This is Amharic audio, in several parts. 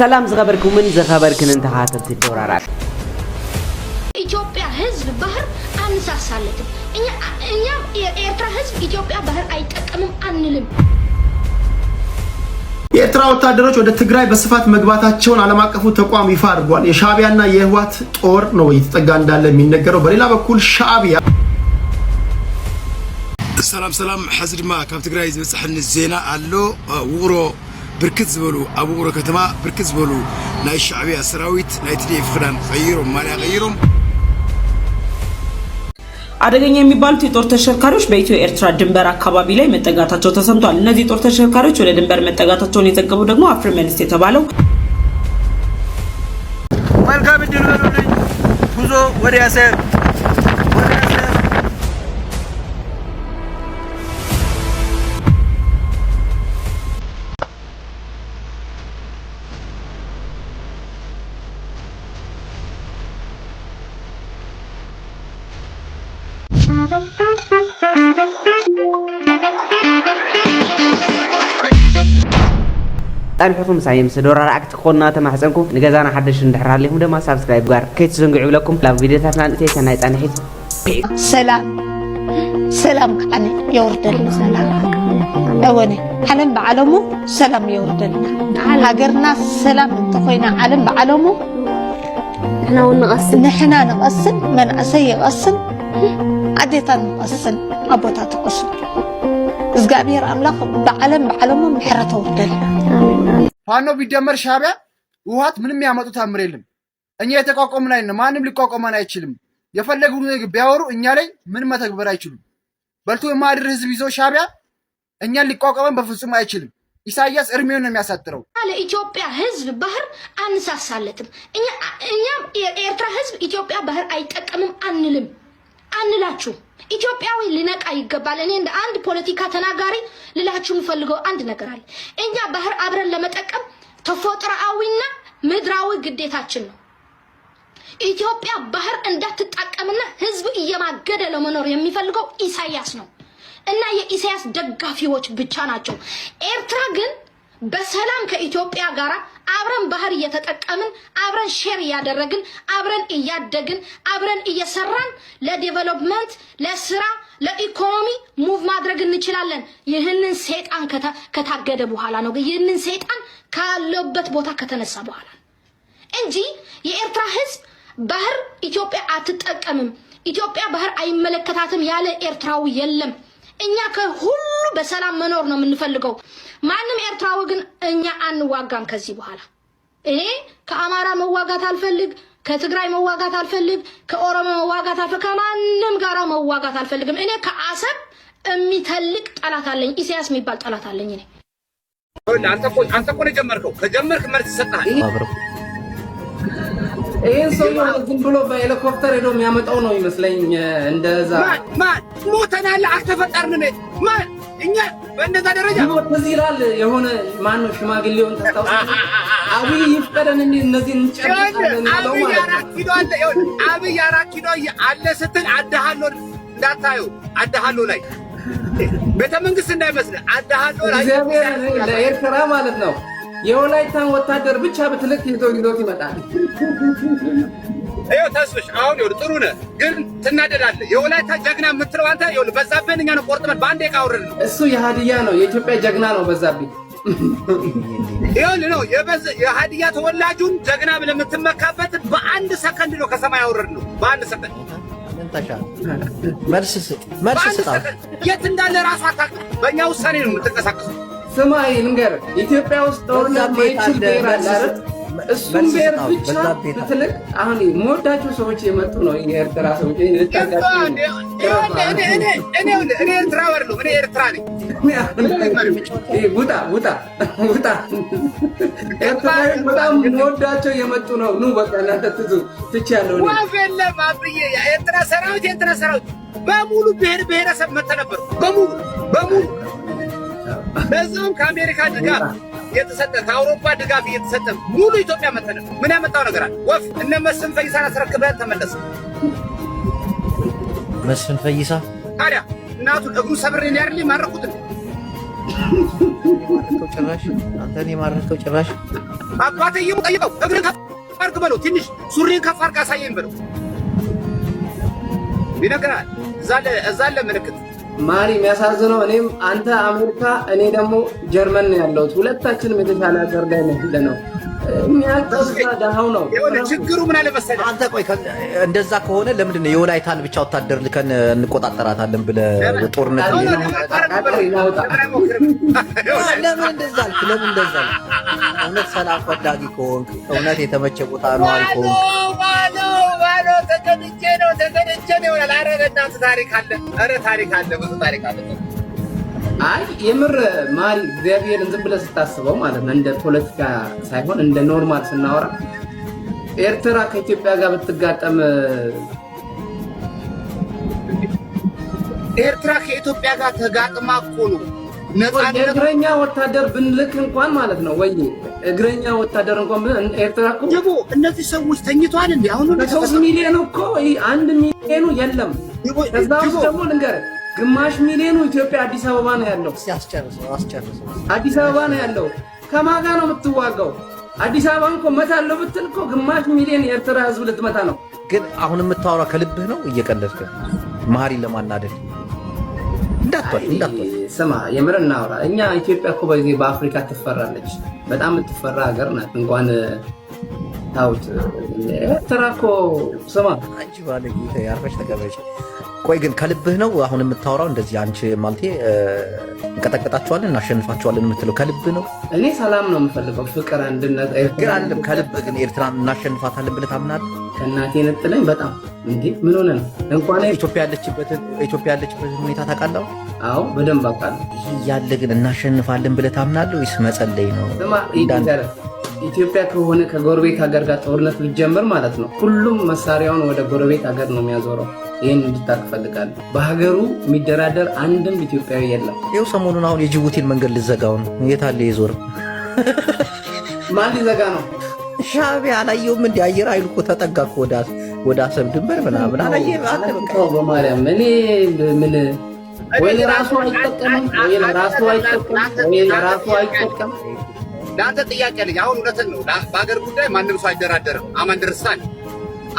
سلام زغبركم من زغبركن انت هاتف الدورارات ኢትዮጵያ ህዝብ ባህር አንሳሳለትም እኛ ኤርትራ ህዝብ ኢትዮጵያ ባህር አይጠቀምም አንልም የኤርትራ ወታደሮች ወደ ትግራይ በስፋት መግባታቸውን ዓለም አቀፉ ተቋም ይፋ አድርጓል የሻዕቢያና የህወሓት ጦር ነው እየተጠጋ እንዳለ የሚነገረው በሌላ በኩል ሻዕቢያ ሰላም حزድማ ካብ ትግራይ ዝብጽሕን ዜና አሎ ውቅሮ ብርክት ዝበሉ ኣብ ውቅሮ ከተማ ብርክት ዝበሉ ናይ ሻዕቢያ ሰራዊት ናይ TDF ክዳን ቀይሮም ማልያ ቀይሮም አደገኛ የሚባሉት የጦር ተሽከርካሪዎች በኢትዮ ኤርትራ ድንበር አካባቢ ላይ መጠጋታቸው ተሰምቷል። እነዚህ ጦር ተሽከርካሪዎች ወደ ድንበር መጠጋታቸውን የዘገበው ደግሞ አፍሪመንስ የተባለው መልካም እድል በሉልኝ ጉዞ ወደ ያሰብ طالحكم سايم سدورار اكت كنا تمحصنكم نغزانا حدش ندحر عليهم دما سبسكرايب غار كيت زنقعوا لكم لا فيديوهاتنا انتي ناي طانحيت سلام كان يوردل سلام اوني علم بعلمو سلام يوردل هاجرنا سلام انتخينا علم بعلمو نحنا نقسم من اسي يقسم عديتا نقسم ابوتا تقسم እግዚአብሔር አምላክ በዓለሙ ምሕረት ወርደል ፋኖ ቢደመር ሻዕቢያ ውሃት ምንም ያመጡት አምር የለም እኛ የተቋቋምን አይደለም ማንም ሊቋቋመን አይችልም የፈለጉት ነገር ቢያወሩ እኛ ላይ ምን መተግበር አይችሉም በልቶ የማድር ህዝብ ይዞ ሻዕቢያ እኛን ሊቋቋመን በፍጹም አይችልም ኢሳያስ እርሜውን ነው የሚያሳጥረው ለኢትዮጵያ ህዝብ ባህር አንሳሳለትም እኛ ኤርትራ ህዝብ ኢትዮጵያ ባህር አይጠቀምም አንላችሁ ኢትዮጵያዊ ሊነቃ ይገባል እኔ እንደ አንድ ፖለቲካ ተናጋሪ ልላችሁ ፈልገው አንድ ነገር አለ እኛ ባህር አብረን ለመጠቀም ተፈጥሯዊና ምድራዊ ግዴታችን ነው ኢትዮጵያ ባህር እንዳትጠቀምና ህዝብ እየማገደ ለመኖር የሚፈልገው ኢሳያስ ነው እና የኢሳያስ ደጋፊዎች ብቻ ናቸው ኤርትራ ግን በሰላም ከኢትዮጵያ ጋር አብረን ባህር እየተጠቀምን አብረን ሼር ያደረግን አብረን እያደግን አብረን እየሰራን ለዲቨሎፕመንት ለስራ ለኢኮኖሚ ሙቭ ማድረግ እንችላለን ይህንን ሰይጣን ከታገደ በኋላ ነው ይህንን ሰይጣን ካለበት ቦታ ከተነሳ በኋላ እንጂ የኤርትራ ህዝብ ባህር ኢትዮጵያ አትጠቀምም ኢትዮጵያ ባህር አይመለከታትም ያለ ኤርትራው የለም እኛ ከሁሉ በሰላም መኖር ነው የምንፈልገው ማንም ኤርትራው ግን እኛ አንዋጋም ከዚህ በኋላ እኔ ከአማራ መዋጋት አልፈልግ ከትግራይ መዋጋት አልፈልግ ከኦሮሞ መዋጋት አልፈልግ ከማንም ጋራ መዋጋት አልፈልግም እኔ ከአሰብ የሚተልቅ ጠላት አለኝ ኢሳያስ የሚባል ጠላት አለኝ እኔ አንተ እኮ ነው ጀመርከው ከጀመርክ መልስ ሰጣህ ይሄን ሰው ዝም ብሎ በሄሊኮፕተር ሄዶ የሚያመጣው ነው ይመስለኝ እንደዛ ማን ሞተናል አልተፈጠርንም ማን እኛ በእንደዛ ደረጃ እዚህ ይላል የሆነ ማን ነው ሽማግሌውን ተጣጣው አብይ ይፍጠረን እነዚህ እንጨርሳለን ያለው ማለት ነው አብይ አራት ኪሎ አለ ስትል አዳሃሎ እንዳታዩ አዳሃሎ ላይ ቤተ መንግስት እንዳይመስል አዳሃሎ ላይ ለኤርትራ ማለት ነው የወላይታን ወታደር ብቻ በትልቅ ይዞት ይመጣል አዮ ተስፍሽ አሁን ይወር ጥሩ ነህ ግን ትናደዳለህ የወላይታ ጀግና የምትለው አንተ ይወር በዛብህን እኛ ነው ቆርጠን ባንዴ ካወረድን እሱ የሃዲያ ነው የኢትዮጵያ ጀግና ነው በዛብህ ይወል ነው የሃዲያ ተወላጁን ጀግና ብለህ የምትመካበት በአንድ ሰከንድ ነው ከሰማይ ያወረድ ነው በአንድ ሰከንድ መልስ ስጥ የት እንዳለ ራሱ አታውቅም በእኛ ውሳኔ ነው የምትንቀሳቀሰው ስማይ ልንገር ኢትዮጵያ ውስጥ ጦርነት ማይችል ብሔር አለ አይደል እሱም ብሔር ብቻ ትልቅ አሁን ሞዳቸው ሰዎች የመጡ ነው የኤርትራ ሰዎች እኔ ኤርትራ ወርዶ እኔ ኤርትራ ነኝ ውጣ ኤርትራ በጣም ሞዳቸው የመጡ ነው ኑ በቃ እናንተ ትቻለው ነው ወፈለ ማብዬ የኤርትራ ሰራዊት በሙሉ ብሔረሰብ መጥተው ነበር በሙሉ በዛም ከአሜሪካ ድጋፍ የተሰጠ ከአውሮፓ ድጋፍ የተሰጠ ሙሉ ኢትዮጵያ መተነ ምን ያመጣው ነገር አለ ወፍ እነ መስፍን ፈይሳን አስረክበህ ተመለስ መስፍን ፈይሳ ታዲያ እናቱ እግሩ ሰብሬን ያርልኝ ማረኩት ጭራሽ አንተን የማረከው ጭራሽ አባትየው ጠይቀው እግርን ከፍ አድርግ በለው፣ ትንሽ ሱሪን ከፍ አድርግ አሳየኝ በለው ይነግራል። እዛ አለ ምልክት። ማሪ የሚያሳዝነው እኔም አንተ አሜሪካ እኔ ደግሞ ጀርመን ነው ያለሁት። ሁለታችንም የተሻለ ሀገር ላይ ነው። የሚያቀስታ ደሃው ነው ችግሩ። ምን አለ መሰለህ አንተ ቆይ እንደዛ ከሆነ ለምንድን ነው የወላይታን ብቻ ወታደር ልከን እንቆጣጠራታለን ብለህ ጦርነት ለምን እንደዛ አልክ? ለምን እንደዛ አልክ? እውነት ሰላም ፈላጊ ከሆንክ እውነት የተመቸ ቦታ ነዋሪ ከሆንክ ተገድጄ ነው ይላል። ኧረ በእናትህ ታሪክ አለ፣ ኧረ ታሪክ አለ፣ ብዙ ታሪክ አለ። አይ የምር ማሪ እግዚአብሔርን ዝም ብለህ ስታስበው ማለት ነው እንደ ፖለቲካ ሳይሆን እንደ ኖርማል ስናወራ ኤርትራ ከኢትዮጵያ ጋር ብትጋጠም ኤርትራ ከኢትዮጵያ ጋር ተጋጥማ እኮ ነው እግረኛ ወታደር ብንልክ እንኳን ማለት ነው ወይ እግረኛ ወታደር እንኳን ኤርትራ እኮ ጀቦ እነዚህ ሰዎች ተኝቷል እንዴ? አሁን 3 ሚሊዮን እኮ 1 ሚሊዮኑ የለም። ከዛ ውስጥ ደግሞ ልንገርህ ግማሽ ሚሊዮኑ ኢትዮጵያ አዲስ አበባ ነው ያለው። አስጨርሰው አዲስ አበባ ነው ያለው። ከማን ጋር ነው የምትዋጋው? አዲስ አበባን እኮ መታለው ብትል እኮ ግማሽ ሚሊዮን የኤርትራ ህዝብ ልትመታ ነው። ግን አሁን የምታወራው ከልብህ ነው? እየቀለድክ መሀሪን ለማናደድ እንዳትወል ስማ፣ የምር እናወራ። እኛ ኢትዮጵያ እኮ በዚህ በአፍሪካ ትፈራለች። በጣም የምትፈራ ሀገር ናት። እንኳን ታውት ኤርትራ እኮ ስማ፣ አንቺ ባለጌ ያርፈሽ ተቀበጭ። ቆይ ግን ከልብህ ነው አሁን የምታወራው? እንደዚህ አንቺ ማለቴ እንቀጠቀጣቸዋለን እናሸንፋቸዋለን የምትለው ከልብህ ነው? እኔ ሰላም ነው የምፈልገው፣ ፍቅር፣ አንድነት። ግን አይደለም ከልብህ ግን ኤርትራን እናሸንፋታለን ብለህ ታምናለህ? ከእናቴ ነጥለኝ በጣም እንዴ! ምን ሆነ ነው? እንኳን ኢትዮጵያ ያለችበትን ሁኔታ ታውቃለህ? አዎ በደንብ አውቃለሁ። ይህ ያለ ግን እናሸንፋለን ብለህ ታምናለህ ወይስ መጸለይ ነው? ኢትዮጵያ ከሆነ ከጎረቤት ሀገር ጋር ጦርነት ሊጀምር ማለት ነው ሁሉም መሳሪያውን ወደ ጎረቤት ሀገር ነው የሚያዞረው። ይህን እንድታውቅ እፈልጋለሁ። በሀገሩ የሚደራደር አንድም ኢትዮጵያዊ የለም። ይኸው ሰሞኑን አሁን የጅቡቲን መንገድ ልዘጋው ነው። የት አለ የዞር ማን ሊዘጋ ነው? ሻዕቢያ አላየውም? እንዲ አየር ኃይሉ እኮ ተጠጋ እኮ ወደ አሰብ ድንበር ምናምን አላየህም? በማርያም እኔ ምን ወይ ራሱ አይጠቀምም ወይ ራሱ አይጠቀም። ለአንተ ጥያቄ አለኝ። አሁን እውነትን ነው በሀገር ጉዳይ ማንም ሰው አይደራደርም። አማን ደርሳል።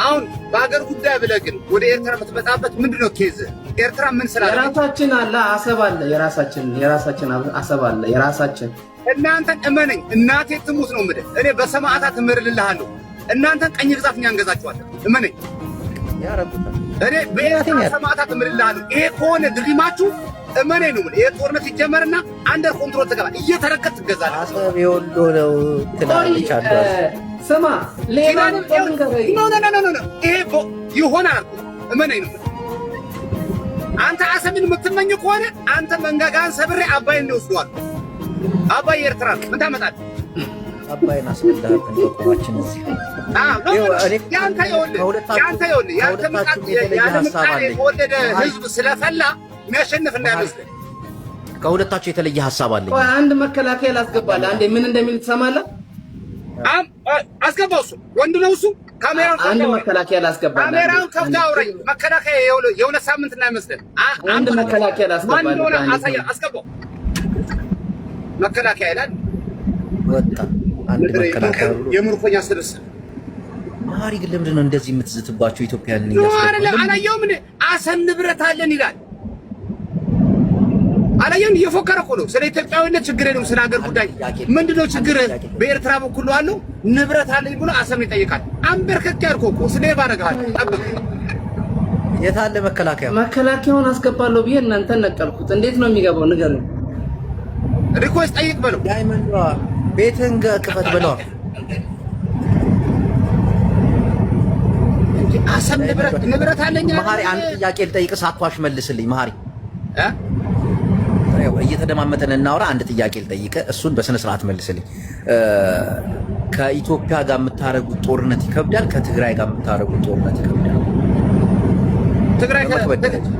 አሁን በሀገር ጉዳይ ብለህ ግን ወደ ኤርትራ የምትመጣበት ምንድነው ኬዝ? ኤርትራ ምን ስላለ የራሳችን አለ አሰብ አለ የራሳችን አሰብ አለ የራሳችን። እናንተን እመነኝ፣ እናቴ ትሙት ነው የምልህ። እኔ በሰማዕታት እምርልልሃለሁ። እናንተን ቀኝ ግዛት እኛ እንገዛችኋለን። እመነኝ፣ እኔ በኤርትራ ሰማዕታት እምርልልሃለሁ። ይሄ ከሆነ ድሪማችሁ እመነኝ ነው የምልህ። ይሄ ጦርነት ይጀመርና አንደር ኮንትሮል ትገባለህ፣ እየተረከት ትገዛለህ። አሰብ የወሎ ነው ትላለች አንዷ። ስማ ሌላ ኖ ይሄ ይሆናል። እመነኝ ነው አንተ አሰብን የምትመኝ ከሆነ አንተ መንጋጋን ሰብሬ አባይን እንወስደዋል። አባይ ኤርትራ ምን ታመጣለህ? አባይን አስቀዳህብን በቁማችን እዚህ ያንተ የወለደ ህዝብ ስለፈላ የሚያሸንፍ እንዳይመስልህ። ከሁለታችሁ የተለየ ሀሳብ አለኝ። አንድ መከላከያ ላስገባለህ። አንዴ ምን እንደሚል ትሰማለህ? አስገባው። እሱ ወንድ ነው። እሱ ካሜራውን አንድ መከላከያ ላስገባለህ። ካሜራውን ከፍተህ አውራኝ። መከላከያ የሁለት ሳምንት እንዳይመስልህ። አንድ መከላከያ ላስገባለህ። አስገባው። መከላከያ ይላል ወጣ። አንድ መከላከያ የምርኮኛ ስብስብ። ማሪ ግን ለምንድን ነው እንደዚህ የምትዝትባቸው ኢትዮጵያን? አላየውም? አሰብ ንብረት አለን ይላል። አላየውም? እየፎከረ እኮ ነው። ስለ ኢትዮጵያዊነት ችግር የለውም። ስለ ሀገር ጉዳይ ምንድነው ችግር? በኤርትራ በኩል አለው ንብረት አለኝ ብሎ አሰብን ይጠይቃል። አንበርከክ ያልኩህ እኮ ስሌባ አደርግሃለሁ። ጠብቅ። የት አለ መከላከያ? መከላከያውን አስገባለሁ ብዬ እናንተን ነቀልኩት። እንዴት ነው የሚገባው? ንገሩኝ። ሪኩዌስት ጠይቅ በለው። ዳይመንድ ቤትህን ክፈት በለው። አሰብ ንብረት አለኝ። መሀሪ አንድ ጥያቄ ልጠይቅህ፣ ሳትዋሽ መልስልኝ። መሀሪ እየተደማመጠን እናውራ። አንድ ጥያቄ ልጠይቅህ፣ እሱን በስነ ስርዓት መልስልኝ። ከኢትዮጵያ ጋር የምታደርጉት ጦርነት ይከብዳል? ከትግራይ ጋር የምታደርጉት ጦርነት ይከብዳል?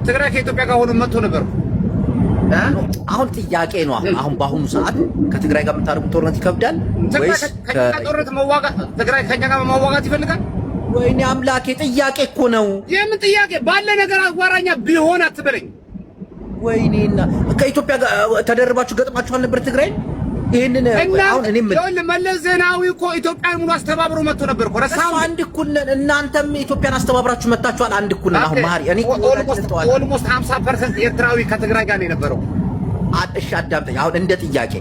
ትግራይ ከኢትዮጵያ ጋር ሆኖ መጥቶ ነበር። አሁን ጥያቄ ነው። አሁን በአሁኑ ሰዓት ከትግራይ ጋር የምታደርጉት ጦርነት ይከብዳል ወይስ ትግራይ ከኛ ጋር መዋጋት ይፈልጋል? ወይኔ አምላኬ፣ ጥያቄ እኮ ነው። የምን ጥያቄ? ባለ ነገር አጓራኛ ቢሆን አትበለኝ። ወይኔና ከኢትዮጵያ ጋር ተደርባችሁ ገጥማችኋል ነበር ትግራይ? ይሄንን አሁን እኔ ምን መለስ ዜናዊ እኮ ኢትዮጵያን ሙሉ አስተባብሮ መጥቶ ነበር እኮ ረሳው። አንድ እኩል ነን። እናንተም ኢትዮጵያን አስተባብራችሁ መጣችኋል። አንድ እኩል ነን። አሁን ማሪ እኔ ኦልሞስት 50% ኤርትራዊ ከትግራይ ጋር ነው የነበረው። እሺ አዳምጠኝ። አሁን እንደ ጥያቄ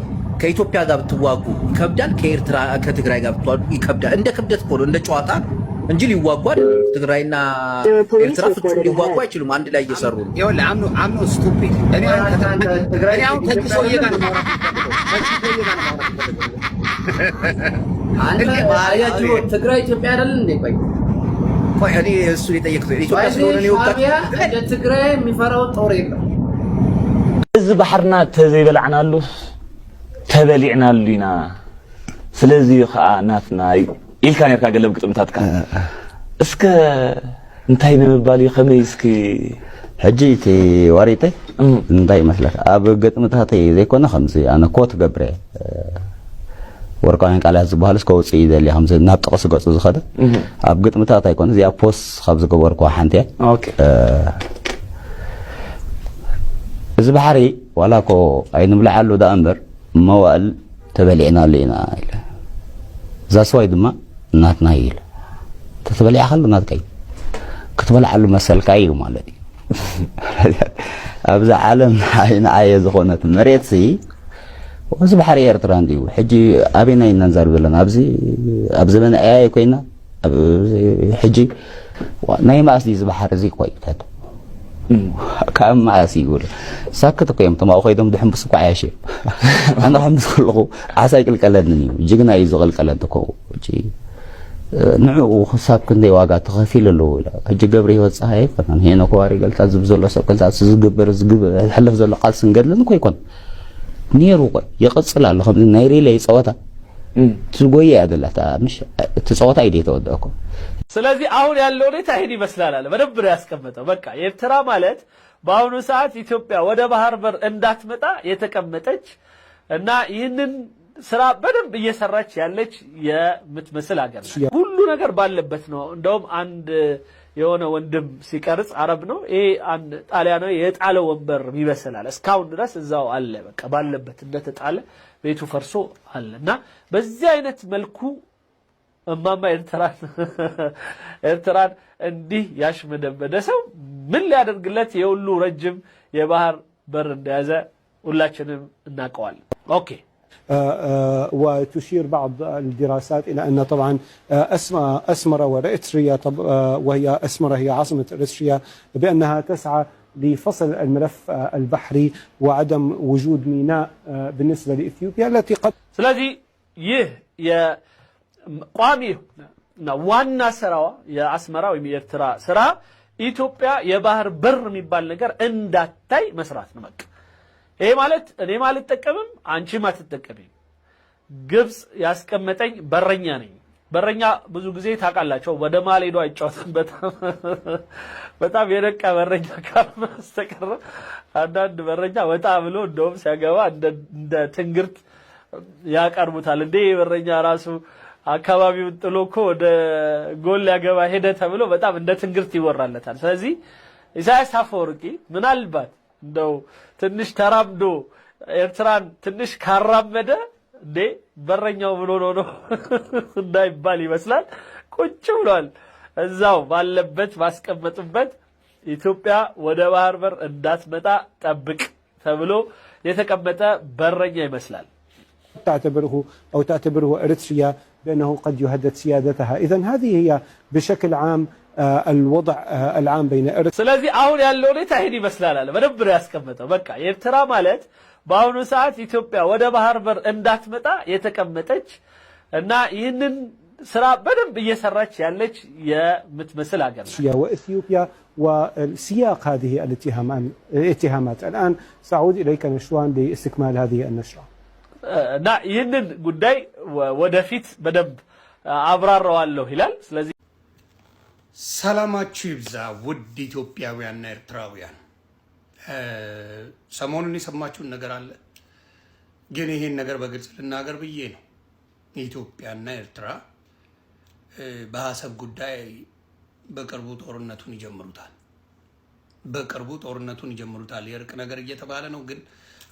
ከኢትዮጵያ ጋር ብትዋጉ ይከብዳል፣ ከኤርትራ ከትግራይ ጋር ብትዋጉ ይከብዳል። እንደ ክብደት እኮ ነው፣ እንደ ጨዋታ እንጂ ሊዋጉ አይደለም። ትግራይና ኤርትራ ፍጹም ሊዋጉ አይችሉም። አንድ ላይ እየሰሩ ነው። ይኸውልህ አምኖ ስቱፒድ እኔ አሁን ከዚህ ሰውዬ ጋር ነው ትግራይ ኢትዮጵያ አይደል እንዴ? ቆይ እኔ እሱ የጠየቅኩት ኢትዮጵያ ስለሆነ ነው እንደ ትግራይ የሚፈራው ጦር የለም። እዚ ባሕርና ተዘይበላዕናሉ ተበሊዕናሉ ኢና ስለዚ ከዓ ናትና ኢልካ ነርካ ገለብ ግጥምታትካ እስከ እንታይ ንምባል ከመይ እስኪ ሕጂ እቲ ወሪጠይ እንታይ ይመስለካ ኣብ ገጥምታተይ ዘይኮነ ከምዚ ኣነ ኮት ገብረ ወርቃውያን ቃላት ዝበሃሉ እስከ ውፅእ ይደሊ ከምዚ ናብ ጥቕሲ ገፁ ዝኸደ ኣብ ግጥምታት ኣይኮነ እዚኣ ፖስ ካብ ዝገበርኩ ሓንቲ እያ እዚ ባሕሪ ዋላ ኮ ኣይንብላዓሉ ዳ እምበር መዋእል ተበሊዕናሉ ኢና ኢለ እዛ ሰዋይ ድማ እናትና ኢለ ተተበሊዓ ከሉ ናትከይ ክትበልዓሉ መሰልካ እዩ ማለት እዩ ኣብዚ ዓለም ንዓየ ዝኾነት መሬት እዚ ባሕሪ ኤርትራ እንድዩ ሕጂ ኣበይና ኢና ንዛርብ ዘለና ኣብዚ ኣብ ዘመን ኣያየ ኮይና ሕጂ ናይ ማእስ እዚ ባሕሪ እዚ ቆይ ካብ ማእስ ይብል ሳክት እኮ እዮም ተማኡ ኮይዶም ድሕንብስ እኳ ዓያሽ ኣነ ከምዚ ከለኹ ዓሳ ይቅልቀለኒ እዩ ጅግና እዩ ዝቕልቀለኒ እኮ ንዕኡ ክሳብ ክንደይ ዋጋ ተኸፊል ኣለዎ ኢላ ሕጂ ገብሪ ሂወት ፀሓይ ኣይኮነን ሄኖ ከዋሪ ገልታት ዝብ ዘሎ ሰብ ገልታት ዝግበር ዝሕልፍ ዘሎ ቃልሲ ንገድልን እኮ ይኮን ነይሩ ቆይ ይቕፅል ኣሎ ከምዚ ናይ ሪለይ ፀወታ ትጎየ ያደላታ ምሽ እቲ ፀወታ ኢደ ተወደአ እኮ ስለዚህ አሁን ያለው ሁኔታ ይሄን ይመስላል አለ በደንብ ነው ያስቀመጠው። በቃ ኤርትራ ማለት በአሁኑ ሰዓት ኢትዮጵያ ወደ ባህር በር እንዳትመጣ የተቀመጠች እና ይህንን ስራ በደንብ እየሰራች ያለች የምትመስል ሀገር ነው። ሁሉ ነገር ባለበት ነው። እንደውም አንድ የሆነ ወንድም ሲቀርጽ አረብ ነው ይሄ አንድ ጣሊያናዊ የጣለው ወንበር ይመስላል እስካሁን ድረስ እዛው አለ። በቃ ባለበት እንደተጣለ ቤቱ ፈርሶ አለና በዚህ አይነት መልኩ እማማ ኤርትራን እንዲህ ያሽመደመደ ሰው ምን ሊያደርግለት የሁሉ ረጅም የባህር በር እንደያዘ ሁላችንም እናውቀዋለን። ኦኬ وتشير بعض الدراسات إلى أن طبعا أسمرة وإريتريا وهي أسمرة هي عاصمة إريتريا بأنها تسعى لفصل الملف البحري وعدم وجود ميناء بالنسبة لإثيوبيا التي قد ስለዚህ ይህ ቋሚ ዋና ስራዋ የአስመራ ወይም የኤርትራ ስራ ኢትዮጵያ የባህር በር የሚባል ነገር እንዳታይ መስራት ነው። በቃ ይሄ ማለት እኔ ማለት ተጠቀምም አንቺም አትጠቀሚም። ግብጽ ያስቀመጠኝ በረኛ ነኝ። በረኛ ብዙ ጊዜ ታውቃላችሁ ወደ ማል ሄዶ አይጫወትም። በጣም የረቀ በረኛ ካስተቀረ አንዳንድ በረኛ ወጣ ብሎ እንደውም ሲያገባ እንደ ትንግርት ያቀርቡታል። እንዴ በረኛ ራሱ አካባቢውን ጥሎ እኮ ወደ ጎል ያገባ ሄደ ተብሎ በጣም እንደ ትንግርት ይወራለታል። ስለዚህ ኢሳያስ አፈወርቂ ምናልባት እንደው ትንሽ ተራምዶ ኤርትራን ትንሽ ካራመደ እንዴ በረኛው ብሎ ነው እንዳይባል ይመስላል ቁጭ ብሏል። እዛው ባለበት ባስቀመጡበት ኢትዮጵያ ወደ ባህር በር እንዳትመጣ ጠብቅ ተብሎ የተቀመጠ በረኛ ይመስላል። تعتبره إريتريا بأنه قد يهدد سيادتها. إذن هذه هي بشكل عام الوضع العام بين إريتريا. ስለዚህ አሁን ያለው ሁኔታ ይሄን ይመስላል አለ በደንብ ነው ያስቀመጠው። በቃ ኤርትራ ማለት በአሁኑ ሰዓት ኢትዮጵያ ወደ ባህር በር እንዳትመጣ የተቀመጠች እና ይህንን ስራ በደንብ እየሰራች ያለች የምትመስል ሀገር ነው። وإثيوبيا والسياق هذه الاتهامات الآن سأعود إليك نشوان لاستكمال هذه النشرة. እና ይህንን ጉዳይ ወደፊት በደንብ አብራራዋለሁ ይላል። ስለዚህ ሰላማችሁ ይብዛ ውድ ኢትዮጵያውያንና ኤርትራውያን። ሰሞኑን የሰማችሁን ነገር አለ፣ ግን ይሄን ነገር በግልጽ ልናገር ብዬ ነው። ኢትዮጵያና ኤርትራ በአሰብ ጉዳይ በቅርቡ ጦርነቱን ይጀምሩታል። የእርቅ ነገር እየተባለ ነው፣ ግን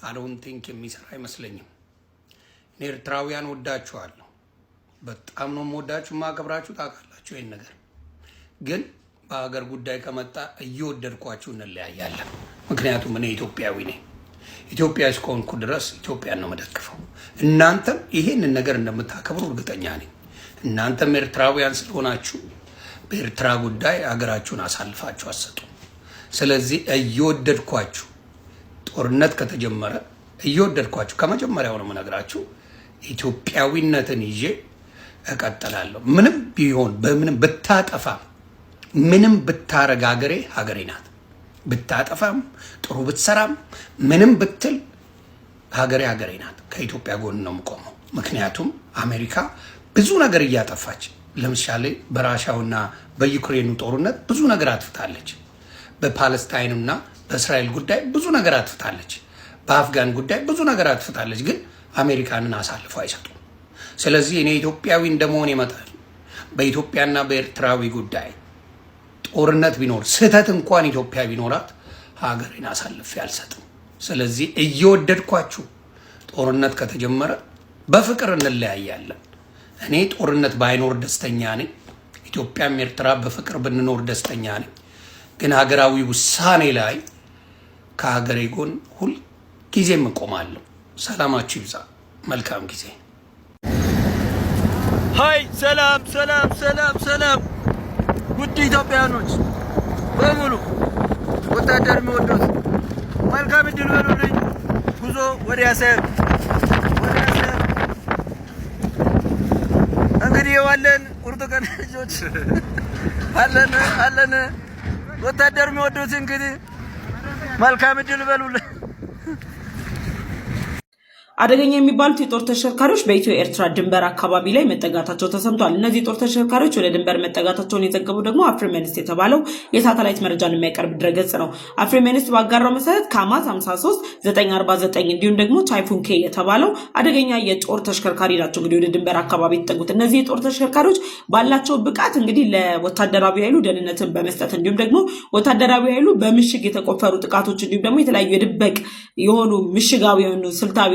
አይ ዶንት ቲንክ የሚሰራ አይመስለኝም። ኤርትራውያን ወዳችኋለሁ፣ በጣም ነው የምወዳችሁ ማከብራችሁ፣ ታውቃላችሁ ይሄን ነገር። ግን በሀገር ጉዳይ ከመጣ እየወደድኳችሁ እንለያያለን። ምክንያቱም እኔ ኢትዮጵያዊ ነኝ። ኢትዮጵያ እስከሆንኩ ድረስ ኢትዮጵያን ነው መደግፈው። እናንተም ይሄንን ነገር እንደምታከብሩ እርግጠኛ ነኝ። እናንተም ኤርትራውያን ስለሆናችሁ በኤርትራ ጉዳይ ሀገራችሁን አሳልፋችሁ አሰጡ። ስለዚህ እየወደድኳችሁ ጦርነት ከተጀመረ እየወደድኳችሁ ከመጀመሪያው ነው የምነግራችሁ፣ ኢትዮጵያዊነትን ይዤ እቀጥላለሁ። ምንም ቢሆን በምንም ብታጠፋ ምንም ብታረግ ሀገሬ ናት። ብታጠፋም ጥሩ ብትሰራም ምንም ብትል ሀገሬ ናት። ከኢትዮጵያ ጎን ነው የምቆመው። ምክንያቱም አሜሪካ ብዙ ነገር እያጠፋች፣ ለምሳሌ በራሻውና በዩክሬኑ ጦርነት ብዙ ነገር አጥፍታለች። በፓለስታይንና በእስራኤል ጉዳይ ብዙ ነገር አጥፍታለች። በአፍጋን ጉዳይ ብዙ ነገር አጥፍታለች። ግን አሜሪካንን አሳልፈው አይሰጡም። ስለዚህ እኔ ኢትዮጵያዊ እንደመሆን ይመጣል በኢትዮጵያና በኤርትራዊ ጉዳይ ጦርነት ቢኖር ስህተት እንኳን ኢትዮጵያ ቢኖራት ሀገሬን አሳልፌ አልሰጥም። ስለዚህ እየወደድኳችሁ ጦርነት ከተጀመረ በፍቅር እንለያያለን። እኔ ጦርነት ባይኖር ደስተኛ ነኝ። ኢትዮጵያም ኤርትራ በፍቅር ብንኖር ደስተኛ ነኝ። ግን ሀገራዊ ውሳኔ ላይ ከሀገሬ ጎን ሁል ጊዜም እቆማለሁ። ሰላማችሁ ይብዛ። መልካም ጊዜ። ሃይ ሰላም ሰላም ሰላም ሰላም። ውድ ኢትዮጵያኖች በሙሉ ወታደር የሚወዱት መልካም እድል በሉልኝ። ጉዞ ወደ አሰብ እንግዲህ ዋለን ቁርጥ ቀን ልጆች አለን ወታደር የሚወዱት እንግዲህ መልካም እድል በሉልኝ። አደገኛ የሚባሉት የጦር ተሽከርካሪዎች በኢትዮ ኤርትራ ድንበር አካባቢ ላይ መጠጋታቸው ተሰምቷል። እነዚህ የጦር ተሽከርካሪዎች ወደ ድንበር መጠጋታቸውን የዘገቡ ደግሞ አፍሪሜኒስት የተባለው የሳተላይት መረጃን የሚያቀርብ ድረገጽ ነው። አፍሪሜኒስት ባጋራው መሰረት ካማት 53949 እንዲሁም ደግሞ ታይፉን ኬ የተባለው አደገኛ የጦር ተሽከርካሪ ናቸው እንግዲህ ወደ ድንበር አካባቢ የተጠጉት። እነዚህ የጦር ተሽከርካሪዎች ባላቸው ብቃት እንግዲህ ለወታደራዊ ኃይሉ ደህንነትን በመስጠት እንዲሁም ደግሞ ወታደራዊ ኃይሉ በምሽግ የተቆፈሩ ጥቃቶች እንዲሁም ደግሞ የተለያዩ የድበቅ የሆኑ ምሽጋዊ የሆኑ ስልታዊ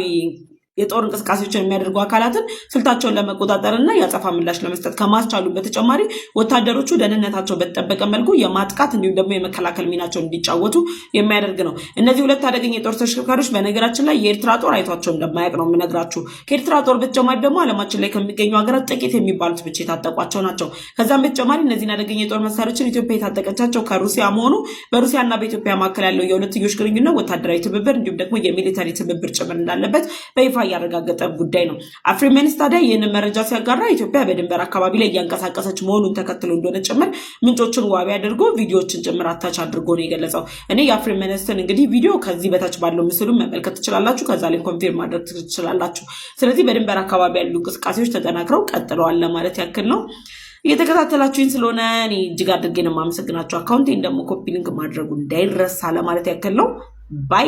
የጦር እንቅስቃሴዎችን የሚያደርጉ አካላትን ስልታቸውን ለመቆጣጠርና ያጸፋ ምላሽ ለመስጠት ከማስቻሉ በተጨማሪ ወታደሮቹ ደህንነታቸው በተጠበቀ መልኩ የማጥቃት እንዲሁም ደግሞ የመከላከል ሚናቸውን እንዲጫወቱ የሚያደርግ ነው። እነዚህ ሁለት አደገኛ የጦር ተሽከርካሪዎች በነገራችን ላይ የኤርትራ ጦር አይቷቸው እንደማያውቅ ነው የምነግራችሁ። ከኤርትራ ጦር በተጨማሪ ደግሞ ዓለማችን ላይ ከሚገኙ ሀገራት ጥቂት የሚባሉት ብቻ የታጠቋቸው ናቸው። ከዛም በተጨማሪ እነዚህን አደገኛ የጦር መሳሪያዎችን ኢትዮጵያ የታጠቀቻቸው ከሩሲያ መሆኑ በሩሲያና በኢትዮጵያ መካከል ያለው የሁለትዮሽ ግንኙነት ወታደራዊ ትብብር እንዲሁም ደግሞ የሚሊተሪ ትብብር ጭምር እንዳለበት በይፋ ያረጋገጠ ጉዳይ ነው። አፍሪሜኒስት ታዲያ ይህንን መረጃ ሲያጋራ ኢትዮጵያ በድንበር አካባቢ ላይ እያንቀሳቀሰች መሆኑን ተከትሎ እንደሆነ ጭምር ምንጮችን ዋቢ አድርጎ ቪዲዮዎችን ጭምር አታች አድርጎ ነው የገለጸው። እኔ የአፍሪሜኒስትን እንግዲህ ቪዲዮ ከዚህ በታች ባለው ምስሉን መመልከት ትችላላችሁ። ከዛ ላይ ኮንፊርም ማድረግ ትችላላችሁ። ስለዚህ በድንበር አካባቢ ያሉ እንቅስቃሴዎች ተጠናክረው ቀጥለዋል ለማለት ያክል ነው። እየተከታተላችሁኝ ስለሆነ እኔ እጅግ አድርጌ ነው የማመሰግናችሁ። አካውንቴን ደግሞ ኮፒ ሊንክ ማድረጉ እንዳይረሳ ለማለት ያክል ነው። ባይ